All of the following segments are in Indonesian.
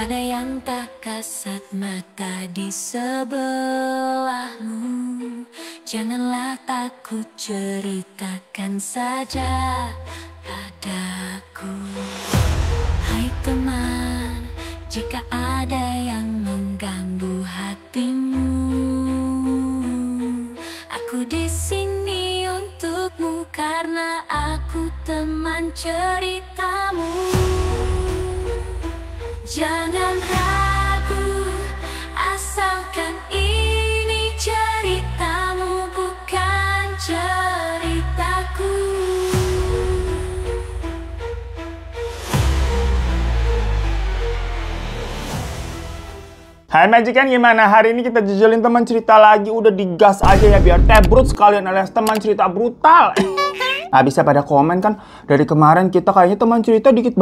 Ada yang tak kasat mata di sebelahmu. Janganlah takut, ceritakan saja padaku. Hai teman, jika ada yang mengganggu hatimu, aku di sini untukmu karena aku teman ceritamu. Jangan ragu, asalkan ini ceritamu, bukan ceritaku. Hai Majikan, gimana? Hari ini kita jajalin teman cerita lagi. Udah digas aja ya, biar tebrut sekalian alias teman cerita brutal. Bisa pada komen kan, dari kemarin kita kayaknya teman cerita dikit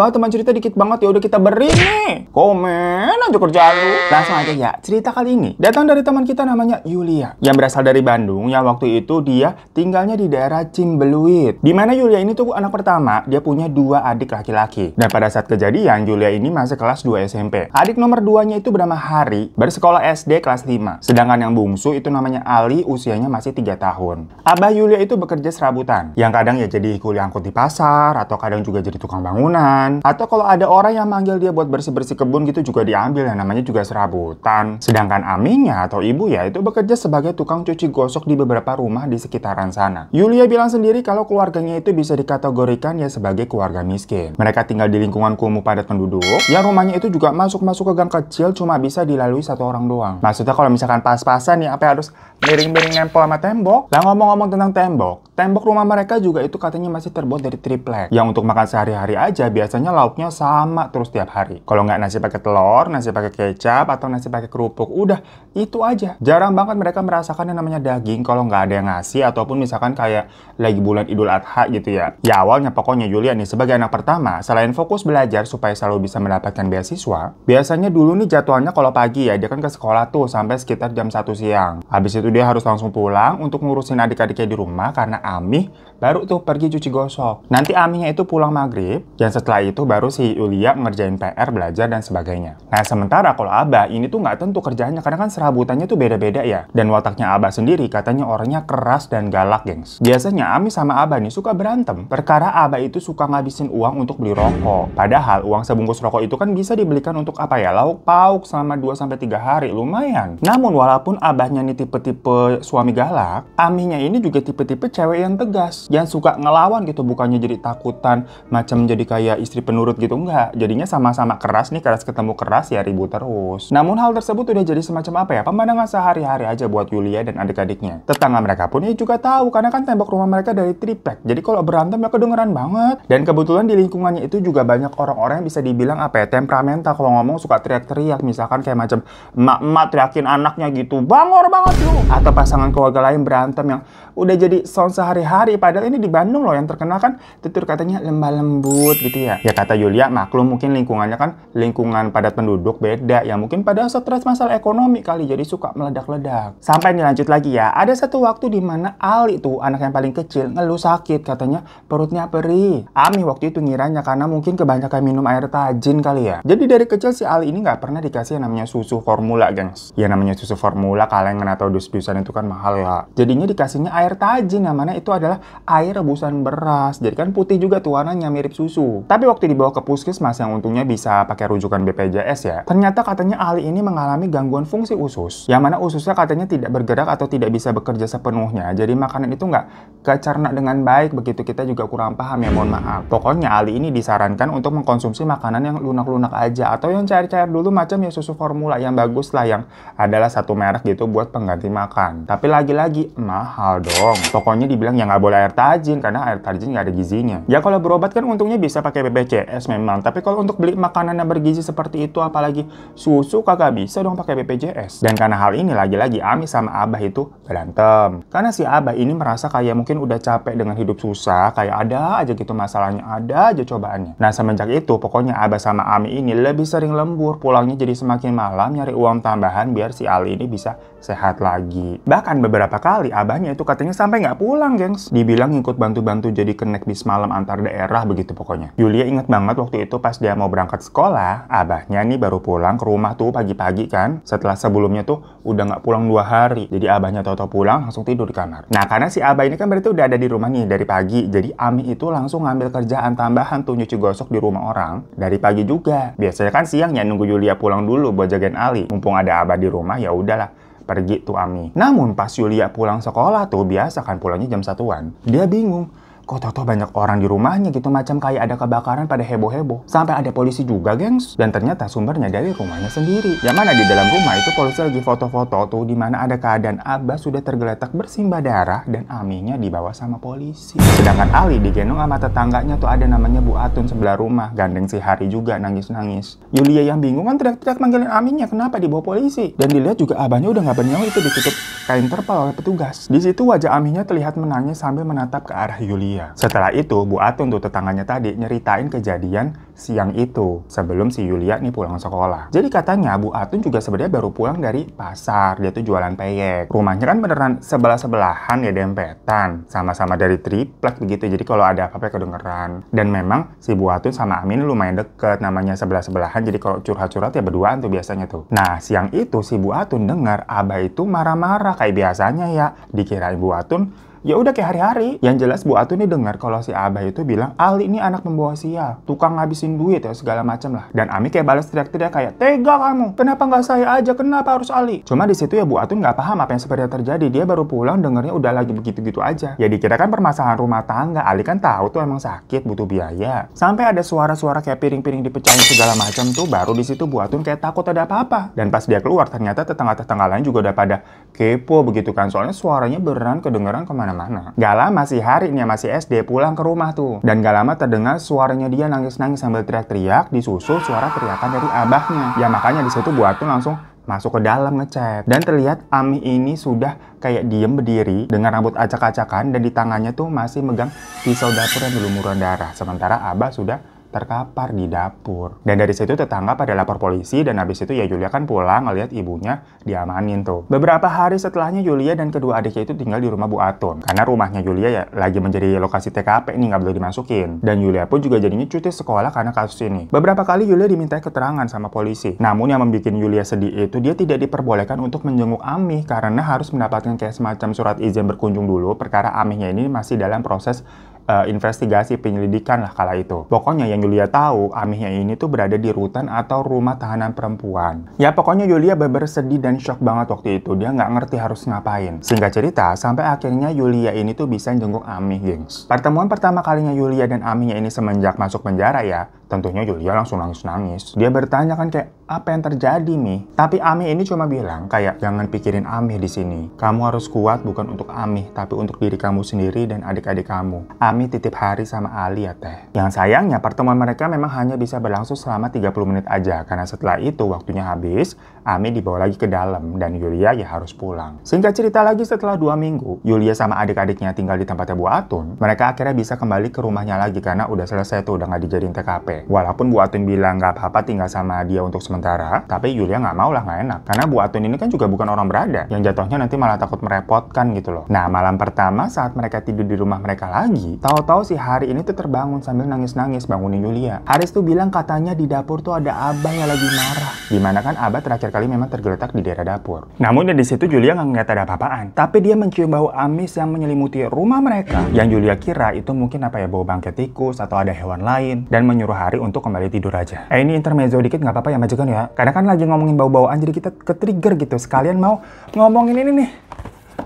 banget, ya udah kita beri nih. Komen aja kerjaan lu. Langsung aja ya, cerita kali ini datang dari teman kita namanya Yulia, yang berasal dari Bandung, yang waktu itu dia tinggalnya di daerah Cimbeluit. Dimana Yulia ini tuh anak pertama, dia punya 2 adik laki-laki. Dan pada saat kejadian, Yulia ini masih kelas 2 SMP. Adik nomor 2-nya itu bernama Hari, bersekolah SD kelas 5. Sedangkan yang bungsu itu namanya Ali, usianya masih 3 tahun. Abah Yulia itu bekerja serabutan, yang kadang ya jadi kuli angkut di pasar, atau kadang juga jadi tukang bangunan, atau kalau ada orang yang manggil dia buat bersih-bersih kebun gitu juga diambil, yang namanya juga serabutan. Sedangkan aminya atau ibu ya itu bekerja sebagai tukang cuci gosok di beberapa rumah di sekitaran sana. Yulia bilang sendiri kalau keluarganya itu bisa dikategorikan ya sebagai keluarga miskin. Mereka tinggal di lingkungan kumuh padat penduduk, yang rumahnya itu juga masuk-masuk ke gang kecil cuma bisa dilalui 1 orang doang. Maksudnya kalau misalkan pas-pasan nih, apa harus miring-miring nempel sama tembok. Lah ngomong-ngomong tentang tembok rumah mereka juga itu katanya masih terbuat dari triplek, yang untuk makan sehari-hari aja biasanya lauknya sama terus tiap hari. Kalau nggak nasi pakai telur, nasi pakai kecap, atau nasi pakai kerupuk, udah itu aja. Jarang banget mereka merasakan yang namanya daging kalau nggak ada yang ngasih, ataupun misalkan kayak lagi bulan Idul Adha gitu ya. Ya awalnya pokoknya Yulia nih sebagai anak pertama, selain fokus belajar supaya selalu bisa mendapatkan beasiswa, biasanya dulu nih jadwalnya kalau pagi ya dia kan ke sekolah tuh sampai sekitar jam 1 siang. Habis itu dia harus langsung pulang untuk ngurusin adik-adiknya di rumah karena Amih baru tuh pergi cuci gosok. Nanti Amihnya itu pulang maghrib, dan setelah itu baru si Yulia ngerjain PR, belajar, dan sebagainya. Nah, sementara kalau Abah ini tuh nggak tentu kerjaannya, karena kan serabutannya tuh beda-beda ya. Dan wataknya Abah sendiri katanya orangnya keras dan galak, gengs. Biasanya Amih sama Abah nih suka berantem, perkara Abah itu suka ngabisin uang untuk beli rokok. Padahal uang sebungkus rokok itu kan bisa dibelikan untuk apa ya, lauk pauk selama 2-3 hari, lumayan. Namun walaupun Abahnya nih tipe-tipe suami galak, Amihnya ini juga tipe-tipe cewek yang tegas, yang suka ngelawan gitu, bukannya jadi takutan macam jadi kayak istri penurut gitu, enggak. Jadinya sama-sama keras nih, keras ketemu keras ya ribut terus. Namun hal tersebut udah jadi semacam apa ya, pemandangan sehari-hari aja buat Yulia dan adik-adiknya. Tetangga mereka pun ya juga tahu, karena kan tembok rumah mereka dari triplek, jadi kalau berantem ya kedengeran banget. Dan kebetulan di lingkungannya itu juga banyak orang-orang yang bisa dibilang apa ya, temperamental. Kalau ngomong suka teriak-teriak, misalkan kayak macam emak-emak teriakin anaknya gitu, bangor banget lu. Atau pasangan keluarga lain berantem yang udah jadi sound sehari-hari. Padahal ini di Bandung loh yang terkenal kan tutur katanya lembah lembut gitu ya. Ya kata Yulia, maklum mungkin lingkungannya kan lingkungan padat penduduk beda ya, mungkin pada stres masalah ekonomi kali jadi suka meledak-ledak. Sampai nih lanjut lagi ya, ada satu waktu di mana Ali tuh anak yang paling kecil ngeluh sakit, katanya perutnya perih. Amih waktu itu ngiranya karena mungkin kebanyakan minum air tajin kali ya. Jadi dari kecil si Ali ini nggak pernah dikasih yang namanya susu formula, gengs. Ya namanya susu formula kalengan atau dus-dusan itu kan mahal ya. Jadinya dikasihnya air tajin, yang mana itu adalah air rebusan beras. Jadi kan putih juga tuh warnanya, mirip susu. Tapi waktu dibawa ke puskesmas yang untungnya bisa pakai rujukan BPJS ya, ternyata katanya Ali ini mengalami gangguan fungsi usus, yang mana ususnya katanya tidak bergerak atau tidak bisa bekerja sepenuhnya. Jadi makanan itu nggak kecerna dengan baik, begitu kita juga kurang paham ya, mohon maaf. Pokoknya Ali ini disarankan untuk mengkonsumsi makanan yang lunak-lunak aja, atau yang cair-cair dulu macam ya susu formula yang bagus lah, yang adalah satu merek gitu buat pengganti makan. Tapi lagi-lagi mahal dong. Pokoknya dibilang ya nggak boleh air tajin, karena air tajin nggak ada gizinya. Ya kalau berobat kan untungnya bisa pakai BPJS memang, tapi kalau untuk beli makanan yang bergizi seperti itu, apalagi susu, kagak bisa dong pakai BPJS. Dan karena hal ini lagi-lagi Amih sama Abah itu berantem. Karena si Abah ini merasa kayak mungkin udah capek dengan hidup susah, kayak ada aja gitu masalahnya, ada aja cobaannya. Nah semenjak itu pokoknya Abah sama Amih ini lebih sering lembur, pulangnya jadi semakin malam nyari uang tambahan biar si Ali ini bisa sehat lagi. Bahkan beberapa kali abahnya itu katanya sampai nggak pulang, gengs. Dibilang ngikut bantu-bantu jadi kenek bis malam antar daerah begitu pokoknya. Yulia inget banget waktu itu pas dia mau berangkat sekolah, abahnya nih baru pulang ke rumah tuh pagi-pagi kan. Setelah sebelumnya tuh udah nggak pulang 2 hari. Jadi abahnya tau-tau pulang langsung tidur di kamar. Nah karena si abah ini kan berarti udah ada di rumah nih dari pagi. Jadi Ami itu langsung ngambil kerjaan tambahan tuh nyuci gosok di rumah orang dari pagi juga. Biasanya kan siangnya nunggu Yulia pulang dulu buat jagain Ali. Mumpung ada abah di rumah ya udahlah. Pergi tuh Ami. Namun pas Yulia pulang sekolah tuh, biasa kan pulangnya jam 1-an. Dia bingung. Kok tau-tau banyak orang di rumahnya gitu, macam kayak ada kebakaran pada heboh-heboh. Sampai ada polisi juga, gengs. Dan ternyata sumbernya dari rumahnya sendiri. Yang mana di dalam rumah itu polisi lagi foto-foto tuh, di mana ada keadaan Abah sudah tergeletak bersimbah darah dan Aminya dibawa sama polisi. Sedangkan Ali digendong sama tetangganya tuh ada namanya Bu Atun sebelah rumah. Gandeng si Hari juga nangis-nangis. Yulia yang bingung kan teriak-teriak manggilin Aminya, kenapa dibawa polisi? Dan dilihat juga abahnya udah nggak bernyawa, itu ditutup kain terpal oleh petugas. Di situ wajah Aminya terlihat menangis sambil menatap ke arah Yulia. Setelah itu, Bu Atun tuh tetangganya tadi nyeritain kejadian siang itu sebelum si Yulia nih pulang sekolah. Jadi katanya Bu Atun juga sebenarnya baru pulang dari pasar. Dia tuh jualan peyek. Rumahnya kan beneran sebelah-sebelahan ya, dempetan. Sama-sama dari triplek begitu. Jadi kalau ada apa-apa kedengeran. Dan memang si Bu Atun sama Amin lumayan deket. Namanya sebelah-sebelahan. Jadi kalau curhat-curhat ya berduaan tuh biasanya tuh. Nah siang itu si Bu Atun dengar Abah itu marah-marah kayak biasanya ya. Dikirain Bu Atun ya udah kayak hari-hari. Yang jelas Bu Atun nih dengar kalau si Abah itu bilang Ali ini anak pembawa sial, tukang ngabisin duit ya segala macam lah. Dan Ami kayak balas teriak-teriak kayak, tega kamu, kenapa nggak saya aja, kenapa harus Ali? Cuma di situ ya Bu Atun nggak paham apa yang sebenarnya terjadi. Dia baru pulang dengernya udah lagi begitu-gitu aja. Ya dikira kan permasalahan rumah tangga. Ali kan tahu tuh emang sakit, butuh biaya. Sampai ada suara-suara kayak piring-piring dipecahin segala macam tuh, baru di situ Bu Atun kayak takut ada apa-apa. Dan pas dia keluar ternyata tetangga-tetangga lain juga udah pada kepo begitu kan. Soalnya suaranya beneran kedengeran kemana-mana. Gak lama si Hari ini masih SD pulang ke rumah tuh. Dan gak lama terdengar suaranya dia nangis-nangis sambil teriak-teriak, disusul suara teriakan dari abahnya. Ya makanya di situ Bu Atun langsung masuk ke dalam ngecek. Dan terlihat Ami ini sudah kayak diem berdiri dengan rambut acak-acakan dan di tangannya tuh masih megang pisau dapur yang berlumuran darah. Sementara Abah sudah terkapar di dapur. Dan dari situ tetangga pada lapor polisi dan habis itu ya Yulia kan pulang ngeliat ibunya diamanin tuh. Beberapa hari setelahnya Yulia dan kedua adiknya itu tinggal di rumah Bu Atun. Karena rumahnya Yulia ya lagi menjadi lokasi TKP nih, nggak boleh dimasukin. Dan Yulia pun juga jadinya cuti sekolah karena kasus ini. Beberapa kali Yulia diminta keterangan sama polisi. Namun yang membuat Yulia sedih itu dia tidak diperbolehkan untuk menjenguk Ami karena harus mendapatkan kayak semacam surat izin berkunjung dulu. Perkara Aminya ini masih dalam proses investigasi penyelidikan lah kala itu. Pokoknya yang Yulia tahu, Amihnya ini tuh berada di rutan atau rumah tahanan perempuan. Ya pokoknya Yulia bener-bener sedih dan shock banget waktu itu. Dia nggak ngerti harus ngapain. Singkat cerita, sampai akhirnya Yulia ini tuh bisa jenguk Amih, gengs. Pertemuan pertama kalinya Yulia dan Amihnya ini semenjak masuk penjara ya, tentunya Yulia langsung nangis-nangis. Dia bertanya kan kayak, apa yang terjadi Mi? Tapi Amih ini cuma bilang kayak, jangan pikirin Amih di sini. Kamu harus kuat bukan untuk Amih, tapi untuk diri kamu sendiri dan adik-adik kamu. Amih titip Hari sama Ali ya teh. Yang sayangnya pertemuan mereka memang hanya bisa berlangsung selama 30 menit aja. Karena setelah itu waktunya habis, Amih dibawa lagi ke dalam dan Yulia ya harus pulang. Singkat cerita lagi setelah 2 minggu, Yulia sama adik-adiknya tinggal di tempatnya Bu Atun. Mereka akhirnya bisa kembali ke rumahnya lagi karena udah selesai tuh, udah nggak dijadiin TKP. Walaupun Bu Atun bilang nggak apa-apa tinggal sama dia untuk sementara, tapi Yulia nggak mau lah, nggak enak. Karena Bu Atun ini kan juga bukan orang berada, yang jatuhnya nanti malah takut merepotkan gitu loh. Nah malam pertama saat mereka tidur di rumah mereka lagi, tahu-tahu si Hari ini tuh terbangun sambil nangis-nangis bangunin Yulia. Haris tuh bilang katanya di dapur tuh ada Abah yang lagi marah. Dimana kan Abah terakhir kali memang tergeletak di daerah dapur. Namun di situ Yulia nggak ngeliat ada apa-apaan, tapi dia mencium bau amis yang menyelimuti rumah mereka. Yang Yulia kira itu mungkin apa ya, bau bangkai tikus atau ada hewan lain, dan menyuruh Hari untuk kembali tidur aja. Ini intermezzo dikit nggak apa-apa ya majikan ya. Karena kan lagi ngomongin bau-bauan jadi kita ke-trigger gitu. Sekalian mau ngomongin ini nih.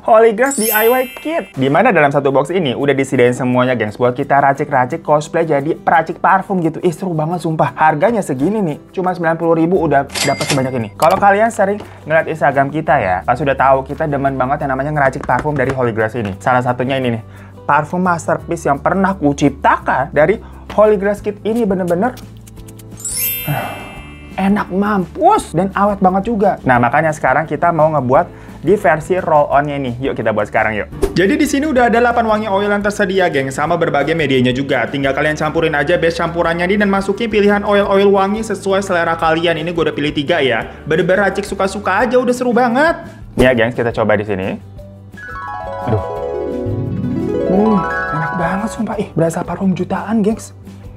Holy Grail DIY Kit. Dimana dalam satu box ini udah disediain semuanya gengs buat kita racik-racik cosplay jadi peracik parfum gitu. Seru banget sumpah. Harganya segini nih, cuma 90.000 udah dapat sebanyak ini. Kalau kalian sering ngeliat Instagram kita ya, pas sudah tahu kita demen banget yang namanya ngeracik parfum dari Holy Grail ini. Salah satunya ini nih, parfum masterpiece yang pernah kuciptakan dari Holy Grail Kit ini bener-bener enak mampus dan awet banget juga. Nah makanya sekarang kita mau ngebuat di versi roll-on-nya nih. Yuk kita buat sekarang yuk. Jadi di sini udah ada 8 wangi oil yang tersedia, geng, sama berbagai medianya juga. Tinggal kalian campurin aja base campurannya nih dan masukin pilihan oil-oil wangi sesuai selera kalian. Ini gue udah pilih 3 ya. Bener-bener racik suka-suka aja, udah seru banget. Nih ya, gengs, kita coba di sini. Aduh. Enak banget sumpah. Berasa parfum jutaan, gengs.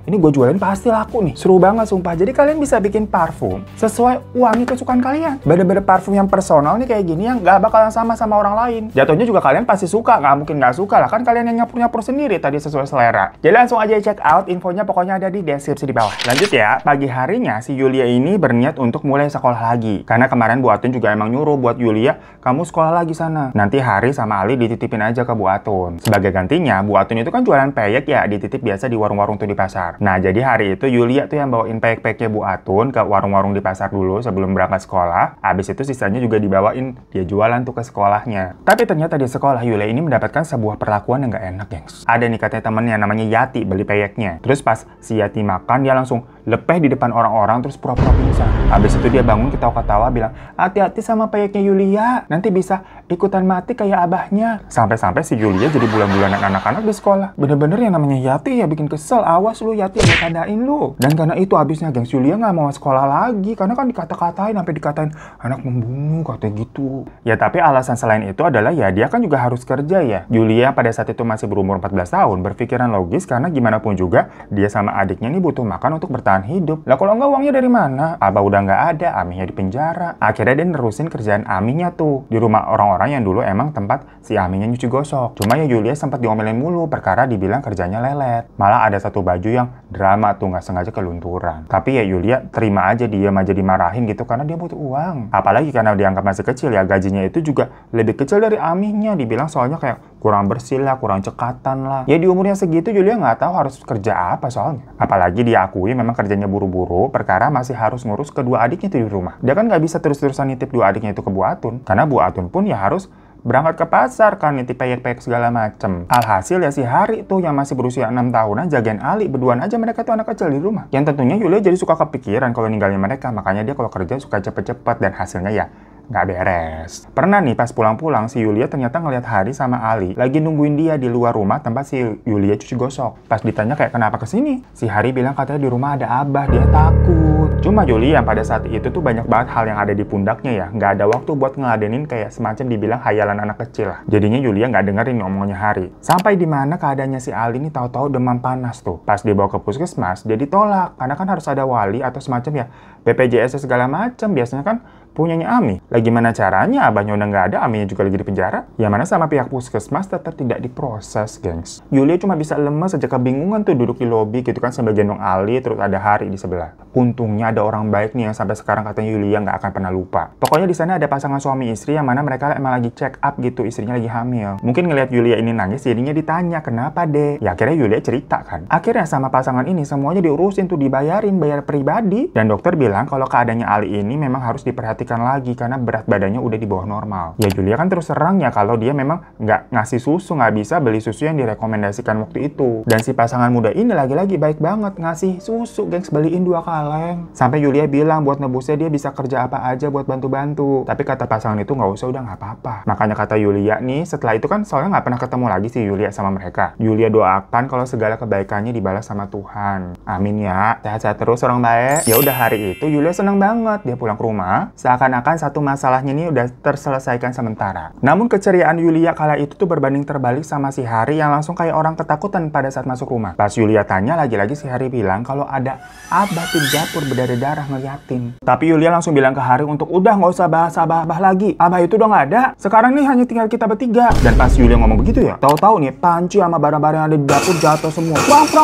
Ini gue jualin pasti laku nih. Seru banget sumpah. Jadi kalian bisa bikin parfum sesuai wangi kesukaan kalian. Bener-bener parfum yang personal nih kayak gini yang gak bakalan sama orang lain. Jatuhnya juga kalian pasti suka. Gak mungkin gak suka lah. Kan kalian yang nyampur-nyampur sendiri tadi sesuai selera. Jadi langsung aja check out. Infonya pokoknya ada di deskripsi di bawah. Lanjut ya. Pagi harinya si Yulia ini berniat untuk mulai sekolah lagi. Karena kemarin Bu Atun juga emang nyuruh buat Yulia, kamu sekolah lagi sana. Nanti Hari sama Ali dititipin aja ke Bu Atun. Sebagai gantinya, Bu Atun itu kan jualan peyek ya. Dititip biasa di warung-warung tuh di pasar. Nah, jadi hari itu Yulia tuh yang bawain peyek-peyeknya Bu Atun ke warung-warung di pasar dulu sebelum berangkat sekolah. Habis itu sisanya juga dibawain dia jualan tuh ke sekolahnya. Tapi ternyata di sekolah Yulia ini mendapatkan sebuah perlakuan yang gak enak, gengs. Ada nih katanya temennya namanya Yati beli peyeknya. Terus pas si Yati makan dia langsung lepeh di depan orang-orang terus pura-pura pingsan. Habis itu dia bangun ketawa-ketawa bilang, hati-hati sama peyeknya Yulia, nanti bisa ikutan mati kayak abahnya. Sampai-sampai si Yulia jadi bulan-bulanan anak-anak di sekolah. Bener-bener yang namanya Yati ya bikin kesel. Awas lu Yati, ada tandain lu. Dan karena itu habisnya gengs, Yulia nggak mau sekolah lagi karena kan dikata-katain sampai dikatain anak membunuh katanya gitu. Ya tapi alasan selain itu adalah ya dia kan juga harus kerja ya. Yulia pada saat itu masih berumur 14 tahun, berpikiran logis karena gimana pun juga dia sama adiknya nih butuh makan untuk bertahan hidup. Lah kalau nggak uangnya dari mana? Abah udah nggak ada, Amihnya di penjara. Akhirnya dia nerusin kerjaan Amihnya tuh di rumah orang-orang yang dulu emang tempat si Amihnya nyuci gosok. Cuma ya Yulia sempat diomelin mulu perkara dibilang kerjanya lelet. Malah ada satu baju yang drama tuh nggak sengaja kelunturan. Tapi ya Yulia terima aja, diam aja dimarahin gitu karena dia butuh uang. Apalagi karena dianggap masih kecil ya, gajinya itu juga lebih kecil dari Amihnya. Dibilang soalnya kayak kurang bersih lah, kurang cekatan lah. Ya di umurnya segitu Yulia nggak tahu harus kerja apa soalnya. Apalagi diakui memang kerjanya buru-buru perkara masih harus ngurus kedua adiknya tuh di rumah. Dia kan nggak bisa terus-terusan nitip dua adiknya itu ke Bu Atun. Karena Bu Atun pun ya harus berangkat ke pasar kan, nitip peyek-peyek segala macem. Alhasil ya si Hari tuh yang masih berusia 6 tahunan jagain Ali. Berduaan aja mereka tuh anak kecil di rumah. Yang tentunya Yulia jadi suka kepikiran kalau ninggalin mereka. Makanya dia kalau kerja suka cepet-cepet dan hasilnya ya nggak beres. Pernah nih pas pulang-pulang si Yulia ternyata ngeliat Hari sama Ali lagi nungguin dia di luar rumah tempat si Yulia cuci gosok. Pas ditanya kayak kenapa kesini, si Hari bilang katanya di rumah ada Abah, dia takut. Cuma Yulia pada saat itu tuh banyak banget hal yang ada di pundaknya ya, nggak ada waktu buat ngeladenin kayak semacam dibilang hayalan anak kecil lah. Jadinya Yulia nggak dengerin omongannya Hari. Sampai di mana keadaannya si Ali nih tahu-tahu demam panas tuh. Pas dibawa ke puskesmas dia ditolak karena kan harus ada wali atau semacam ya BPJS segala macam. Biasanya kan punyanya Ami. Lah gimana caranya abahnya udah nggak ada, Aminya juga lagi di penjara? Yang mana sama pihak puskesmas tetap tidak diproses, gengs. Yulia cuma bisa lemes aja kebingungan tuh duduk di lobi gitu kan sambil gendong Ali, terus ada Hari di sebelah. Untungnya ada orang baik nih yang sampai sekarang katanya Yulia nggak akan pernah lupa. Pokoknya di sana ada pasangan suami istri yang mana mereka emang lagi check up gitu, istrinya lagi hamil. Mungkin ngelihat Yulia ini nangis, jadinya ditanya, kenapa deh? Ya akhirnya Yulia cerita kan. Akhirnya sama pasangan ini semuanya diurusin tuh, dibayarin, bayar pribadi. Dan dokter bilang kalau keadaannya Ali ini memang harus diperhatikan lagi karena berat badannya udah di bawah normal. Ya Yulia kan terus serang ya kalau dia memang nggak ngasih susu, nggak bisa beli susu yang direkomendasikan waktu itu. Dan si pasangan muda ini lagi-lagi baik banget ngasih susu, gengs, beliin 2 kaleng. Sampai Yulia bilang buat nebusnya dia bisa kerja apa aja buat bantu-bantu. Tapi kata pasangan itu nggak usah, udah nggak apa-apa. Makanya kata Yulia nih, setelah itu kan soalnya nggak pernah ketemu lagi si Yulia sama mereka. Yulia doakan kalau segala kebaikannya dibalas sama Tuhan. Amin ya. Sehat-sehat terus orang baik. Ya udah hari itu Yulia seneng banget dia pulang ke rumah. Seakan-akan satu masalahnya ini udah terselesaikan sementara. Namun keceriaan Yulia kala itu tuh berbanding terbalik sama si Hari yang langsung kayak orang ketakutan pada saat masuk rumah. Pas Yulia tanya, lagi-lagi si Hari bilang kalau ada Abah di dapur berdarah-darah ngeliatin. Tapi Yulia langsung bilang ke Hari untuk udah nggak usah bahas Abah lagi. Abah itu udah nggak ada. Sekarang nih hanya tinggal kita bertiga. Dan pas Yulia ngomong begitu ya, tahu-tahu nih panci sama barang-barang yang ada di dapur jatuh semua.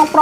Prang.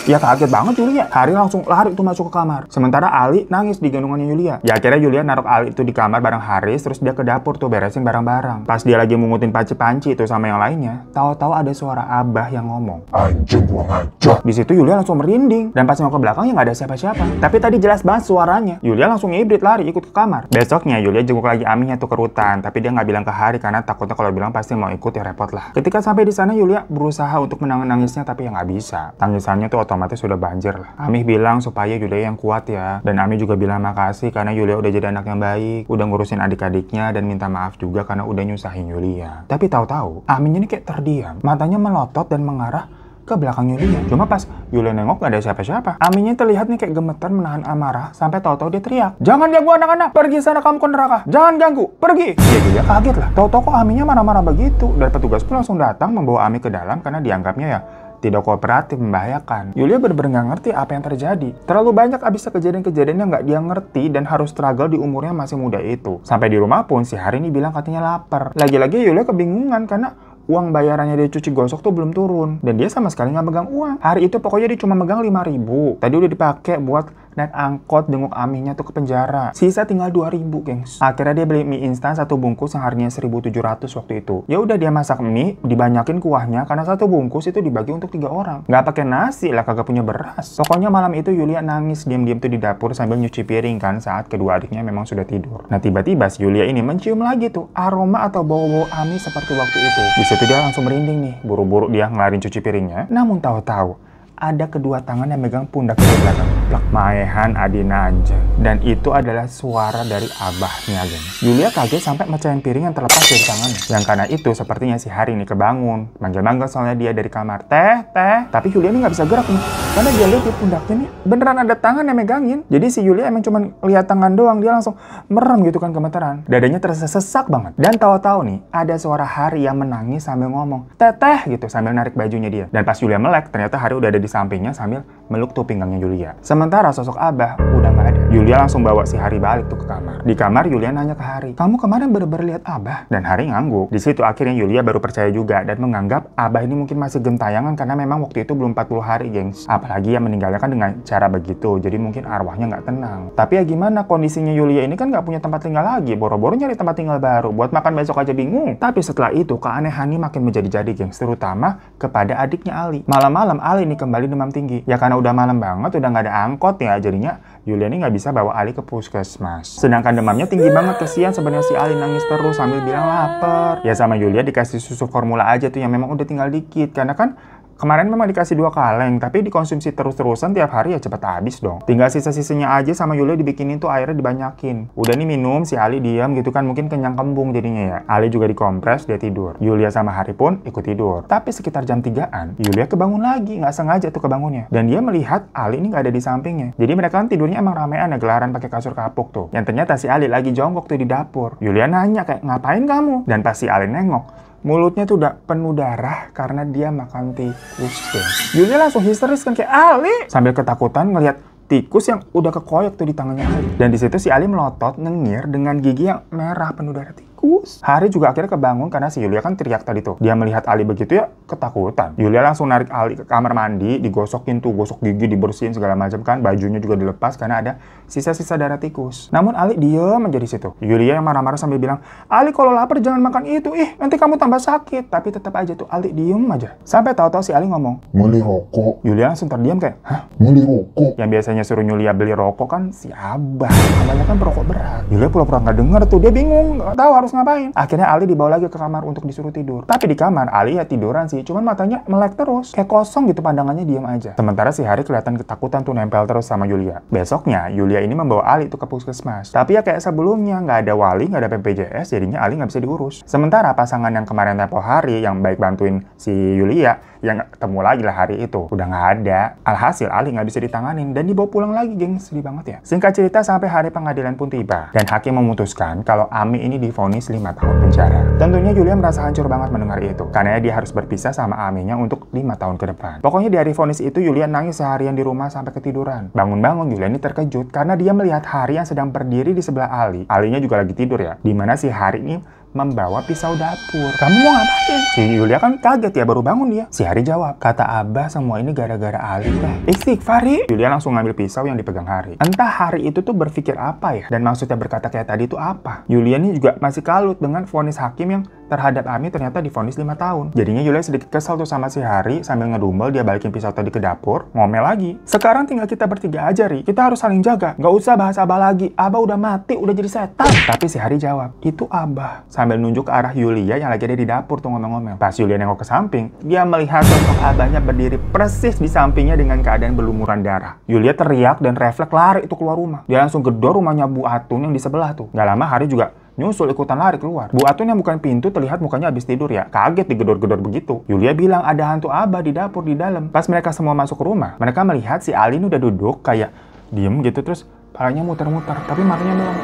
Ya kaget banget Yulia. Hari langsung lari tuh masuk ke kamar. Sementara Ali nangis di gendongannya Yulia. Ya akhirnya Yulia naruh Ali itu di kamar bareng Haris, terus dia ke dapur tuh beresin barang-barang. Pas dia lagi mungutin panci-panci itu sama yang lainnya, tahu-tahu ada suara Abah yang ngomong, anjing buang aja. Di situ Yulia langsung merinding dan pas nengok ke belakang ya nggak ada siapa-siapa. Tapi tadi jelas banget suaranya. Yulia langsung ngibrit lari ikut ke kamar. Besoknya Yulia jenguk lagi Aminya tuh ke rutan, tapi dia nggak bilang ke Hari karena takutnya kalau bilang pasti mau ikut ya repot lah. Ketika sampai di sana Yulia berusaha untuk menahan nangisnya tapi ya nggak bisa. Tangisannya tuh otomatis sudah banjir lah. Amih bilang supaya Yulia yang kuat ya, dan Amih juga bilang makasih karena Yulia udah jadi anak yang baik, udah ngurusin adik-adiknya dan minta maaf juga karena udah nyusahin Yulia. Tapi tahu-tahu Aminya ini kayak terdiam, matanya melotot dan mengarah ke belakang Yulia. Cuma pas Yulia nengok gak ada siapa-siapa. Aminya terlihat nih kayak gemetar menahan amarah sampai tahu-tahu dia teriak, "Jangan ganggu anak-anak, pergi sana kamu ke neraka, jangan ganggu, pergi." Ya Yulia kaget lah, tahu-tahu kok Aminya marah-marah begitu. Dan petugas pun langsung datang membawa Ami ke dalam karena dianggapnya ya tidak kooperatif, membahayakan. Yulia benar-benar nggak ngerti apa yang terjadi. Terlalu banyak abisnya kejadian-kejadian yang nggak dia ngerti dan harus struggle di umurnya masih muda itu. Sampai di rumah pun si Hari ini bilang katanya lapar. Lagi-lagi Yulia kebingungan karena uang bayarannya dia cuci gosok tuh belum turun. Dan dia sama sekali nggak megang uang. Hari itu pokoknya dia cuma megang 5.000. Tadi udah dipakai buat naik angkot jenguk Aminya tuh ke penjara. Sisa tinggal 2.000, gengs. Akhirnya dia beli mie instan 1 bungkus yang harganya 1.700 waktu itu. Ya udah dia masak mie, dibanyakin kuahnya karena 1 bungkus itu dibagi untuk 3 orang. Nggak pakai nasi lah, kagak punya beras. Pokoknya malam itu Yulia nangis diam-diam tuh di dapur sambil nyuci piring kan saat kedua adiknya memang sudah tidur. Nah tiba-tiba si Yulia ini mencium lagi tuh aroma atau bau-bau Ami seperti waktu itu. Di situ dia langsung merinding nih. Buru-buru dia ngelarin cuci piringnya. Namun tahu-tahu ada kedua tangan yang megang pundak ke belakang. Plak maehan adina aja. Dan itu adalah suara dari abahnya, gengs. Yulia kaget sampai mecahin piring yang terlepas dari tangannya. Yang karena itu sepertinya si Hari ini kebangun. Manggil-manggil soalnya dia dari kamar. Teh. Tapi Yulia ini nggak bisa gerak nih. Karena dia lihat di pundaknya nih beneran ada tangan yang megangin. Jadi si Yulia emang cuma lihat tangan doang. Dia langsung merem gitu kan gemeteran. Dadanya terasa sesak banget. Dan tahu-tahu nih ada suara Hari yang menangis sambil ngomong, "Teteh," gitu sambil narik bajunya dia. Dan pas Yulia melek ternyata Hari udah ada di sampingnya sambil meluk tuh pinggangnya Yulia. Sementara sosok Abah udah nggak ada. Yulia langsung bawa si Hari balik tuh ke kamar. Di kamar Yulia nanya ke Hari, "Kamu kemarin bener-bener lihat Abah?" Dan Hari ngangguk. Di situ akhirnya Yulia baru percaya juga dan menganggap Abah ini mungkin masih gentayangan karena memang waktu itu belum 40 hari, gengs. Apalagi yang meninggalnya kan dengan cara begitu. Jadi mungkin arwahnya nggak tenang. Tapi ya gimana, kondisinya Yulia ini kan nggak punya tempat tinggal lagi. Boro-boro nyari tempat tinggal baru. Buat makan besok aja bingung. Tapi setelah itu keanehan ini makin menjadi-jadi, gengs. Terutama kepada adiknya Ali. Malam-malam Ali ini kembali demam tinggi. Ya karena udah malam banget, udah nggak ada angkot ya. Jadinya Yulia ini nggak bisa bawa Ali ke puskesmas. Sedangkan demamnya tinggi banget, kesian sebenarnya si Ali nangis terus sambil bilang lapar. Ya sama Yulia dikasih susu formula aja tuh yang memang udah tinggal dikit. Karena kan kemarin memang dikasih 2 kaleng, tapi dikonsumsi terus-terusan tiap hari ya cepet habis dong. Tinggal sisa-sisanya aja sama Yulia dibikinin tuh airnya dibanyakin. Udah nih minum, si Ali diam gitu kan, mungkin kenyang kembung jadinya ya. Ali juga dikompres, dia tidur. Yulia sama Hari pun ikut tidur. Tapi sekitar jam 3-an, Yulia kebangun lagi, nggak sengaja tuh kebangunnya. Dan dia melihat Ali ini nggak ada di sampingnya. Jadi mereka kan tidurnya emang ramean ya, gelaran pakai kasur kapuk tuh. Yang ternyata si Ali lagi jongkok tuh di dapur. Yulia nanya kayak, "Ngapain kamu?" Dan pas si Ali nengok, mulutnya tuh udah penuh darah karena dia makan tikus, guys. Yulia langsung histeris kan kayak, "Ali!" Sambil ketakutan ngelihat tikus yang udah kekoyok tuh di tangannya Ali. Dan di situ si Ali melotot, nengir dengan gigi yang merah penuh darah tikus. Hari juga akhirnya kebangun karena si Yulia kan teriak tadi tuh. Dia melihat Ali begitu ya ketakutan. Yulia langsung narik Ali ke kamar mandi, digosokin tuh, gosok gigi, dibersihin segala macam kan. Bajunya juga dilepas karena ada sisa-sisa darah tikus. Namun Ali diem aja di situ. Yulia yang marah-marah sambil bilang, "Ali kalau lapar jangan makan itu, nanti kamu tambah sakit." Tapi tetap aja tuh Ali diem aja. Sampai tahu-tahu si Ali ngomong, "Beli rokok." Yulia langsung terdiam kayak, "Hah? Beli rokok?" Yang biasanya suruh Yulia beli rokok kan si Abah. Abahnya kan perokok berat. Yulia pura-pura nggak denger tuh. Dia bingung, nggak tahu harus ngapain. Akhirnya Ali dibawa lagi ke kamar untuk disuruh tidur. Tapi di kamar Ali ya tiduran sih. Cuman matanya melek terus. Kayak kosong gitu pandangannya, diam aja. Sementara si Hari kelihatan ketakutan tuh nempel terus sama Yulia. Besoknya Yulia ini membawa Ali tuh ke puskesmas. Tapi ya kayak sebelumnya, nggak ada wali, nggak ada BPJS. Jadinya Ali nggak bisa diurus. Sementara pasangan yang kemarin tempo hari yang baik bantuin si Yulia, yang ketemu lagi lah hari itu, udah nggak ada. Alhasil Ali nggak bisa ditanganin dan dibawa pulang lagi, geng. Sedih banget ya. Singkat cerita sampai hari pengadilan pun tiba dan hakim memutuskan kalau Ami ini divonis 5 tahun penjara. Tentunya Yulia merasa hancur banget mendengar itu karena dia harus berpisah sama Aminya untuk 5 tahun ke depan. Pokoknya di hari vonis itu Yulia nangis seharian di rumah sampai ketiduran. Bangun-bangun Yulia ini terkejut karena dia melihat Hari yang sedang berdiri di sebelah Ali. Alinya juga lagi tidur ya. Dimana si Hari ini membawa pisau dapur. "Kamu mau ngapain?" Si Yulia kan kaget ya, baru bangun dia. Si Hari jawab, "Kata Abah semua ini gara-gara Ali lah." "Istighfar." Yulia langsung ngambil pisau yang dipegang Hari. Entah Hari itu tuh berpikir apa ya, dan maksudnya berkata kayak tadi itu apa. Yulia ini juga masih kalut dengan vonis hakim yang terhadap Ami ternyata divonis 5 tahun. Jadinya Yulia sedikit kesal tuh sama si Hari, sambil ngedumel dia balikin pisau tadi ke dapur, ngomel lagi. "Sekarang tinggal kita bertiga aja, Ri. Kita harus saling jaga. Gak usah bahas Abah lagi. Abah udah mati, udah jadi setan." Tapi si Hari jawab, "Itu Abah." Sambil nunjuk ke arah Yulia yang lagi ada di dapur tuh ngomel-ngomel. Pas Yulia nengok ke samping, dia melihat sosok Abahnya berdiri persis di sampingnya dengan keadaan berlumuran darah. Yulia teriak dan refleks lari itu keluar rumah. Dia langsung gedor rumahnya Bu Atun yang di sebelah tuh. Gak lama Hari juga nyusul ikutan lari keluar. Bu Atun yang bukan pintu terlihat mukanya habis tidur ya, kaget digedor-gedor begitu. Yulia bilang ada hantu Abah di dapur di dalam. Pas mereka semua masuk ke rumah, mereka melihat si Ali ini udah duduk kayak diem gitu, terus palanya muter-muter, tapi matanya melong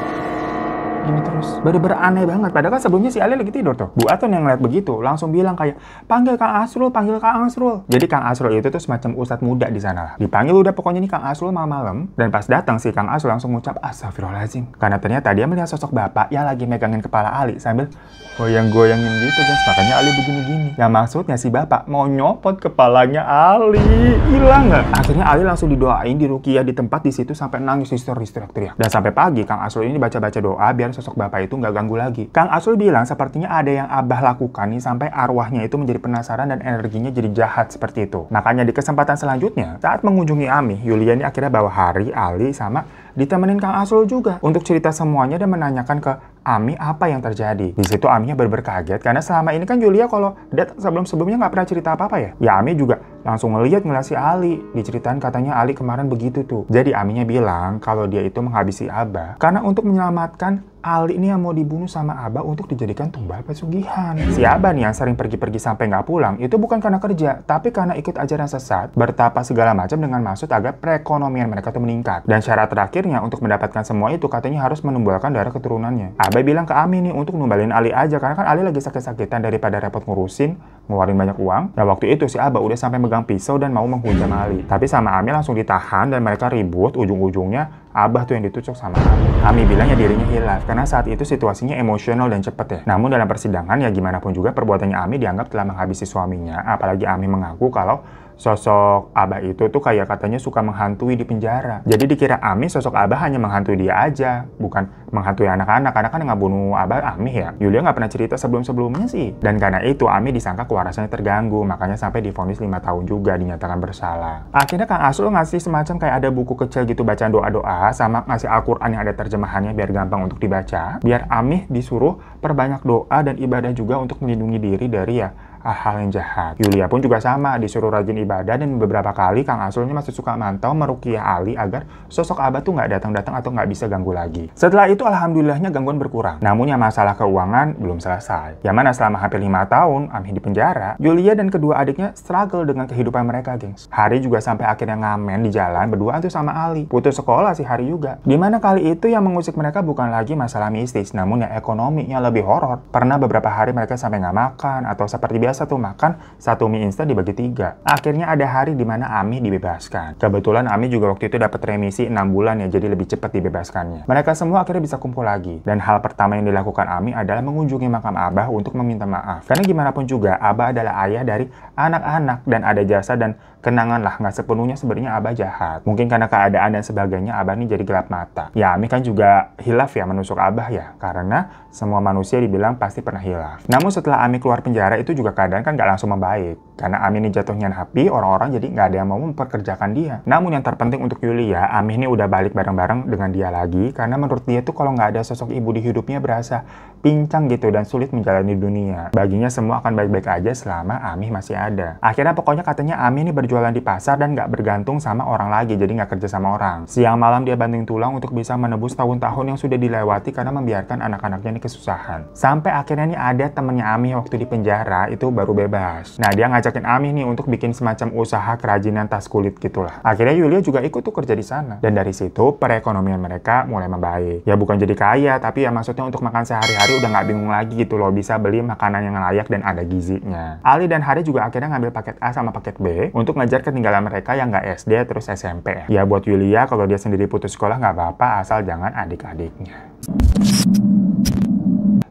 gini terus. Bener-bener aneh banget. Padahal kan sebelumnya si Ali lagi tidur tuh. Bu Atun yang ngeliat begitu langsung bilang kayak, panggil Kang Asrul, panggil Kang Asrul. Jadi Kang Asrul itu tuh semacam ustadz muda di sana lah. Dipanggil udah pokoknya nih Kang Asrul malam-malam. Dan pas datang si Kang Asrul langsung ngucap astagfirullahaladzim. Karena ternyata dia melihat sosok bapak yang lagi megangin kepala Ali sambil goyang-goyangin gitu guys. Makanya Ali begini-gini. Yang maksudnya si bapak mau nyopot kepalanya Ali. Hilang nggak? Akhirnya Ali langsung didoain di ruqyah di tempat di situ sampai nangis histeris teriak-teriak. Dan sampai pagi Kang Asrul ini baca-baca doa biar sosok bapak itu nggak ganggu lagi. Kang Asrul bilang sepertinya ada yang Abah lakukan nih sampai arwahnya itu menjadi penasaran dan energinya jadi jahat seperti itu. Makanya di kesempatan selanjutnya saat mengunjungi Ami, Yulia ini akhirnya bawa Hari, Ali sama ditemenin Kang Asrul juga untuk cerita semuanya dan menanyakan ke Ami apa yang terjadi. Di situ Aminya bener-bener kaget karena selama ini kan Yulia kalau sebelum-sebelumnya nggak pernah cerita apa-apa ya. Ya Ami juga langsung ngeliat si Ali. Diceritain katanya Ali kemarin begitu tuh. Jadi Aminya bilang kalau dia itu menghabisi Abah karena untuk menyelamatkan Ali ini yang mau dibunuh sama Abah untuk dijadikan tumbal pesugihan. Si Abah nih yang sering pergi-pergi sampai nggak pulang itu bukan karena kerja, tapi karena ikut ajaran sesat, bertapa segala macam dengan maksud agar perekonomian mereka tuh meningkat. Dan syarat terakhirnya untuk mendapatkan semua itu katanya harus menumbuhkan darah keturunannya. Abah bilang ke Ami nih untuk numbalin Ali aja karena kan Ali lagi sakit-sakitan daripada repot ngurusin, ngeluarin banyak uang. Ya waktu itu si Abah udah sampai megang pisau dan mau menghujam Ali. Tapi sama Ami langsung ditahan dan mereka ribut, ujung-ujungnya Abah tuh yang ditusuk sama Ami. Ami bilangnya dirinya hilaf karena saat itu situasinya emosional dan cepet ya. Namun dalam persidangan ya gimana pun juga perbuatannya Ami dianggap telah menghabisi suaminya. Apalagi Ami mengaku kalau sosok Abah itu tuh kayak katanya suka menghantui di penjara. Jadi dikira Ami sosok Abah hanya menghantui dia aja, bukan menghantui anak-anak. Karena kan yang ngebunuh Abah Ami ya. Yulia nggak pernah cerita sebelum-sebelumnya sih. Dan karena itu Ami disangka kewarasannya terganggu, makanya sampai divonis 5 tahun juga dinyatakan bersalah. Akhirnya Kang Asrul ngasih semacam kayak ada buku kecil gitu bacaan doa-doa sama ngasih Al-Quran yang ada terjemahannya biar gampang untuk dibaca. Biar Ami disuruh perbanyak doa dan ibadah juga untuk melindungi diri dari ya hal yang jahat. Yulia pun juga sama, disuruh rajin ibadah dan beberapa kali Kang Asrul ini masih suka mantau meruqyah Ali agar sosok Abah tuh nggak datang-datang atau nggak bisa ganggu lagi. Setelah itu alhamdulillahnya gangguan berkurang. Namun yang masalah keuangan belum selesai. Yang mana selama hampir 5 tahun Ami di penjara, Yulia dan kedua adiknya struggle dengan kehidupan mereka, gengs. Hari juga sampai akhirnya ngamen di jalan berduaan tuh sama Ali. Putus sekolah si Hari juga. Dimana kali itu yang mengusik mereka bukan lagi masalah mistis, namun ya ekonominya lebih horor. Pernah beberapa hari mereka sampai nggak makan atau seperti biasa satu makan satu mie instan dibagi 3. Akhirnya ada hari di mana Ami dibebaskan. Kebetulan Ami juga waktu itu dapat remisi 6 bulan ya, jadi lebih cepat dibebaskannya. Mereka semua akhirnya bisa kumpul lagi. Dan hal pertama yang dilakukan Ami adalah mengunjungi makam Abah untuk meminta maaf. Karena gimana pun juga Abah adalah ayah dari anak-anak dan ada jasa dan kenangan lah, nggak sepenuhnya sebenarnya Abah jahat. Mungkin karena keadaan dan sebagainya Abah ini jadi gelap mata. Ya Ami kan juga hilaf ya menusuk Abah ya, karena semua manusia dibilang pasti pernah hilaf. Namun setelah Ami keluar penjara itu juga keadaan kan nggak langsung membaik. Karena Ami ini jatuhnya napi, orang-orang jadi nggak ada yang mau memperkerjakan dia. Namun yang terpenting untuk Yulia, Ami ini udah balik bareng-bareng dengan dia lagi. Karena menurut dia tuh kalau nggak ada sosok ibu di hidupnya berasa pincang gitu dan sulit menjalani dunia. Baginya semua akan baik-baik aja selama Ami masih ada. Akhirnya pokoknya katanya Ami ini berjualan di pasar dan nggak bergantung sama orang lagi, jadi nggak kerja sama orang. Siang malam dia banting tulang untuk bisa menebus tahun-tahun yang sudah dilewati karena membiarkan anak-anaknya ini kesusahan. Sampai akhirnya nih ada temennya Ami waktu di penjara itu baru bebas. Nah dia ngajakin Ami nih untuk bikin semacam usaha kerajinan tas kulit gitulah. Akhirnya Yulia juga ikut tuh kerja di sana. Dan dari situ perekonomian mereka mulai membaik. Ya bukan jadi kaya, tapi ya maksudnya untuk makan sehari-hari udah nggak bingung lagi gitu loh, bisa beli makanan yang layak dan ada gizinya. Ali dan Hari juga akhirnya ngambil paket A sama paket B untuk ngejar ketinggalan mereka yang nggak SD terus SMP. Ya buat Yulia kalau dia sendiri putus sekolah nggak apa-apa asal jangan adik-adiknya.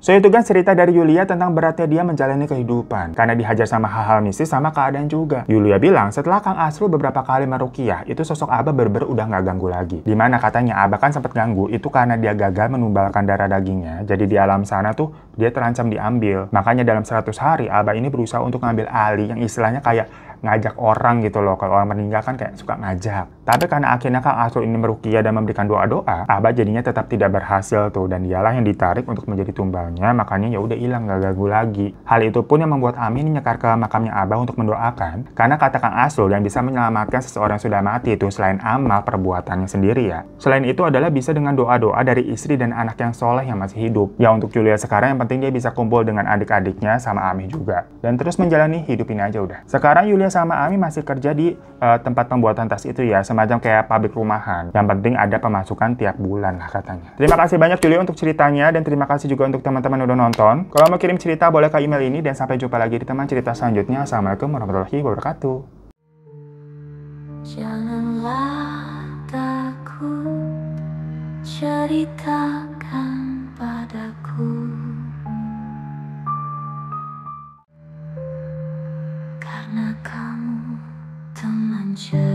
So itu kan cerita dari Yulia tentang beratnya dia menjalani kehidupan karena dihajar sama hal-hal mistis sama keadaan juga. Yulia bilang setelah Kang Asrul beberapa kali meruqyah, itu sosok Abah bener-bener udah nggak ganggu lagi. Dimana katanya Abah kan sempat ganggu itu karena dia gagal menumbalkan darah dagingnya. Jadi di alam sana tuh dia terancam diambil. Makanya dalam 100 hari Abah ini berusaha untuk ngambil Ali yang istilahnya kayak ngajak orang gitu loh. Kalau orang meninggal kan kayak suka ngajak. Tapi karena akhirnya Kang Asrul ini meruqyah dan memberikan doa-doa, Abah jadinya tetap tidak berhasil tuh, dan dialah yang ditarik untuk menjadi tumbalnya, makanya ya udah hilang, gak ganggu lagi. Hal itu pun yang membuat Ami nyekar ke makamnya Abah untuk mendoakan, karena kata Kang Asrul yang bisa menyelamatkan seseorang yang sudah mati itu selain amal perbuatannya sendiri ya. Selain itu adalah bisa dengan doa-doa dari istri dan anak yang soleh yang masih hidup. Ya untuk Julia sekarang yang penting dia bisa kumpul dengan adik-adiknya sama Ami juga, dan terus menjalani hidup ini aja udah. Sekarang Julia sama Ami masih kerja di tempat pembuatan tas itu ya, semacam kayak pabrik rumahan. Yang penting ada pemasukan tiap bulan lah katanya. Terima kasih banyak Julia untuk ceritanya, dan terima kasih juga untuk teman-teman udah nonton. Kalau mau kirim cerita boleh ke email ini, dan sampai jumpa lagi di teman cerita selanjutnya. Assalamualaikum warahmatullahi wabarakatuh. Janganlah takut, ceritakan padaku, karena kamu teman cerita.